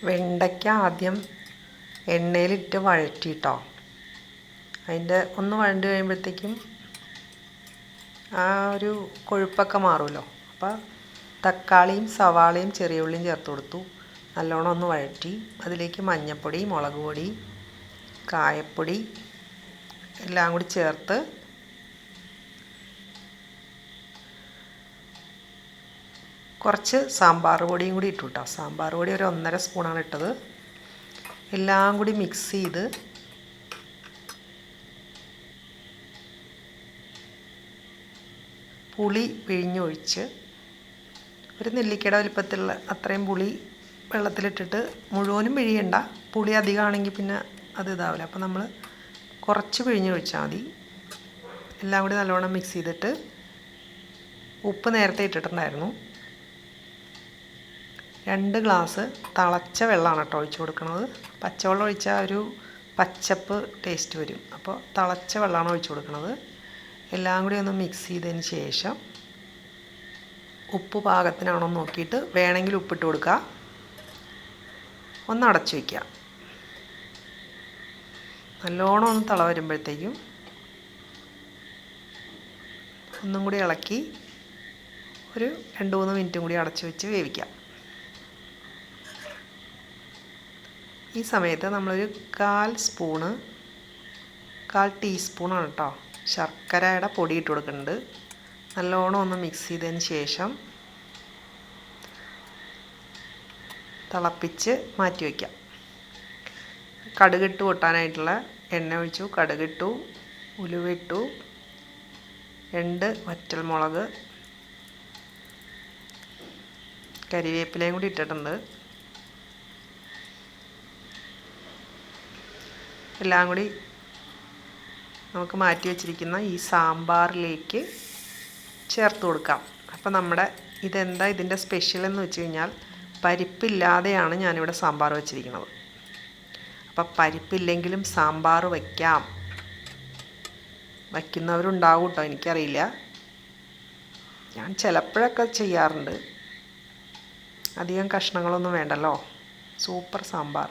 വെണ്ടയ്ക്ക ആദ്യം എണ്ണയിലിട്ട് വഴറ്റിയിട്ടോ. അതിൻ്റെ ഒന്ന് വഴണ്ട് കഴിയുമ്പോഴത്തേക്കും ആ ഒരു കൊഴുപ്പൊക്കെ മാറുമല്ലോ. അപ്പോൾ തക്കാളിയും സവാളയും ചെറിയ ഉള്ളിയും ചേർത്ത് കൊടുത്തു. നല്ലോണം ഒന്ന് വഴറ്റി അതിലേക്ക് മഞ്ഞൾപ്പൊടി, മുളക് പൊടി, കായപ്പൊടി എല്ലാം കൂടി ചേർത്ത് കുറച്ച് സാമ്പാർ പൊടിയും കൂടി ഇട്ടു കേട്ടോ. സാമ്പാർ പൊടി ഒരു 1.5 സ്പൂണാണ് ഇട്ടത്. എല്ലാം കൂടി മിക്സ് ചെയ്ത് പുളി പിഴിഞ്ഞൊഴിച്ച് ഒരു നെല്ലിക്കയുടെ വലിപ്പത്തിലുള്ള അത്രയും പുളി വെള്ളത്തിലിട്ടിട്ട്, മുഴുവനും പിഴിയണ്ട, പുളി അധികമാണെങ്കിൽ പിന്നെ അത് ഇതാവില്ല. അപ്പോൾ നമ്മൾ കുറച്ച് പിഴിഞ്ഞൊഴിച്ചാൽ മതി. എല്ലാം കൂടി നല്ലോണം മിക്സ് ചെയ്തിട്ട് ഉപ്പ് നേരത്തെ ഇട്ടിട്ടുണ്ടായിരുന്നു. 2 ഗ്ലാസ് തിളച്ച വെള്ളമാണ് കേട്ടോ ഒഴിച്ച് കൊടുക്കുന്നത്. പച്ചവെള്ളം ഒഴിച്ചാൽ ഒരു പച്ചപ്പ് ടേസ്റ്റ് വരും. അപ്പോൾ തിളച്ച വെള്ളമാണ് ഒഴിച്ച് കൊടുക്കുന്നത്. എല്ലാം കൂടി ഒന്ന് മിക്സ് ചെയ്തതിന് ശേഷം ഉപ്പ് പാകത്തിനാണോ നോക്കിയിട്ട് വേണമെങ്കിൽ ഉപ്പിട്ട് കൊടുക്കുക. ഒന്ന് അടച്ചു വയ്ക്കുക. നല്ലോണം ഒന്ന് തിള വരുമ്പോഴത്തേക്കും ഒന്നും കൂടി ഇളക്കി ഒരു 2-3 മിനിറ്റും കൂടി അടച്ചു വെച്ച് വേവിക്കാം. ഈ സമയത്ത് നമ്മളൊരു 1/4 ടീസ്പൂണാണ് കേട്ടോ ശർക്കരയുടെ പൊടി ഇട്ട് കൊടുക്കുന്നുണ്ട്. നല്ലോണം ഒന്ന് മിക്സ് ചെയ്തതിന് ശേഷം തിളപ്പിച്ച് മാറ്റി വയ്ക്കാം. കടുകിട്ട് പൊട്ടാനായിട്ടുള്ള എണ്ണ ഒഴിച്ചു. കടുകിട്ടു, ഉലുവിട്ടു, 2 വറ്റൽമുളക്, കരിവേപ്പിലയും കൂടി ഇട്ടിട്ടുണ്ട്. എല്ലാം കൂടി നമുക്ക് മാറ്റി വെച്ചിരിക്കുന്ന ഈ സാമ്പാറിലേക്ക് ചേർത്ത് കൊടുക്കാം. അപ്പോൾ നമ്മുടെ ഇതെന്താ ഇതിൻ്റെ സ്പെഷ്യൽ എന്ന് വെച്ച് കഴിഞ്ഞാൽ, പരിപ്പില്ലാതെയാണ് ഞാനിവിടെ സാമ്പാർ വെച്ചിരിക്കുന്നത്. അപ്പം പരിപ്പില്ലെങ്കിലും സാമ്പാർ വയ്ക്കാം. വയ്ക്കുന്നവരുണ്ടാവും കേട്ടോ, എനിക്കറിയില്ല. ഞാൻ ചിലപ്പോഴൊക്കെ ചെയ്യാറുണ്ട്. അധികം കഷ്ണങ്ങളൊന്നും വേണ്ടല്ലോ. സൂപ്പർ സാമ്പാർ.